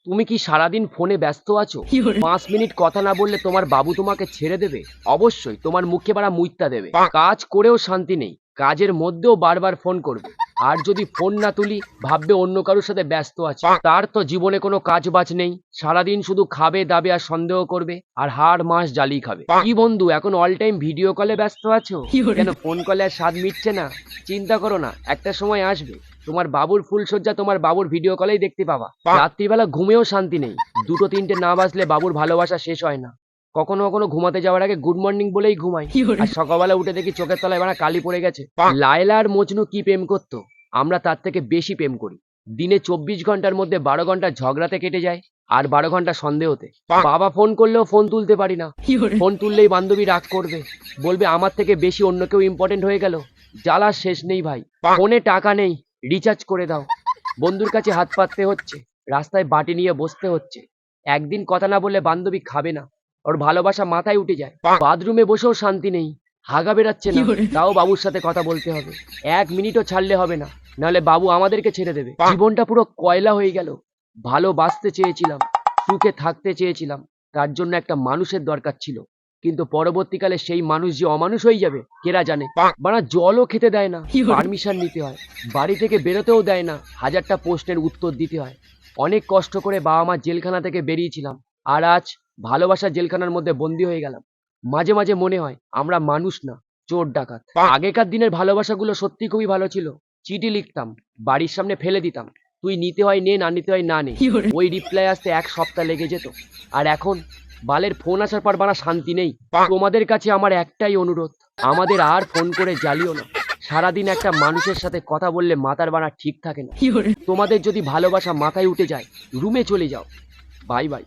তুমি কি সারাদিন ফোনে ব্যস্ত আছো? 5 মিনিট কথা না বললে তোমার বাবু তোমাকে ছেড়ে দেবে? অবশ্যই তোমার মুখে বাড়া মুইত্যা দেবে। কাজ করেও শান্তি নেই, কাজের মধ্যেও বারবার ফোন করবে। আর যদি ফোন না তুলি ভাববে অন্য কারোর সাথে ব্যস্ত আছে। তার তো জীবনে কোনো কাজ বাজ নেই, সারাদিন শুধু খাবে দাবে আর সন্দেহ করবে আর হাড় মাস জ্বালিয়ে খাবে। কি বন্ধু এখন অল টাইম ভিডিও কলে ব্যস্ত আছো? কেন ফোন কলে আর স্বাদ মিটছে না? চিন্তা করো না, একটা সময় আসবে তোমার বাবুর ফুলসজ্জা তোমার বাবুর ভিডিও কলেই দেখতে পাবা। রাত্রিবেলা ঘুমেও শান্তি নেই, দুটো তিনটে না বাজলে বাবুর ভালোবাসা শেষ হয় না। কখনো কখনো ঘুমাতে যাওয়ার আগে গুড মর্নিং বলেই ঘুমাই, আর সকালবেলা উঠে দেখি চোখের তলায় বানা কালি পড়ে গেছে। লায়লা আর মজনু কি প্রেম করতো, আমরা তার থেকে বেশি প্রেম করি। দিনে 24 ঘন্টার মধ্যে 12 ঘন্টা ঝগড়াতে কেটে যায় আর 12 ঘন্টা সন্দেহতে। বাবা ফোন করলেও ফোন তুলতে পারি না, ফোন তুললেই বান্ধবী রাগ করবে, বলবে আমার থেকে বেশি অন্য কেউ ইম্পর্টেন্ট হয়ে গেল। জ্বালার শেষ নেই ভাই, ফোনে টাকা নেই, রিচার্জ করে দাও। বন্ধুর কাছে হাত পাততে হচ্ছে, রাস্তায় বাটি নিয়ে বসতে হচ্ছে। একদিন কথা না বললে বান্ধবী খাবে না, ওর ভালোবাসা মাথায় উঠে যায়। বাথরুমে বসেও শান্তি নেই, হাগা বেরাচ্ছে না, তাও বাবুর সাথে কথা বলতে হবে। 1 মিনিটও ছাড়লে হবে না, নাহলে বাবু আমাদেরকে ছেড়ে দেবে। জীবনটা পুরো কয়লা হয়ে গেল। ভালোবাসতে চেয়েছিলাম, সুখে থাকতে চেয়েছিলাম, তার জন্য একটা মানুষের দরকার ছিল, কিন্তু পরবর্তীকালে সেই মানুষ যে অমানুষ হয়ে যাবে কেরা জানে। বানা জলও খেতে দেয় না, পারমিশন নিতে হয়, বাড়ি থেকে বেরোতেও দেয় না, 1000টা প্রশ্নের উত্তর দিতে হয়। অনেক কষ্ট করে বাবা মা জেলখানা থেকে বেরিয়েছিলাম, আর আজ ভালোবাসা জেলখানার মধ্যে বন্দি হয়ে গেলাম। মাঝে মাঝে মনে হয় আমরা মানুষ না, চোর ডাকাত। আগেকার দিনের ভালোবাসাগুলো সত্যি খুবই ভালো ছিল। চিঠি লিখতাম, বাড়ির সামনে ফেলে দিতাম, তুই নিতে হয় নে, না নিতে হয় না নে। ওই রিপ্লাই আসতে 1 সপ্তাহ লেগে যেত। আর এখন বালের ফোন আসার পর বানা শান্তি নেই। তোমাদের কাছে আমার একটাই অনুরোধ, আমাদের আর ফোন করে জ্বালিও না। সারাদিন একটা মানুষের সাথে কথা বললে মাথার বানা ঠিক থাকে না। তোমাদের যদি ভালোবাসা মাথায় উঠে যায়, রুমে চলে যাও। Bye bye.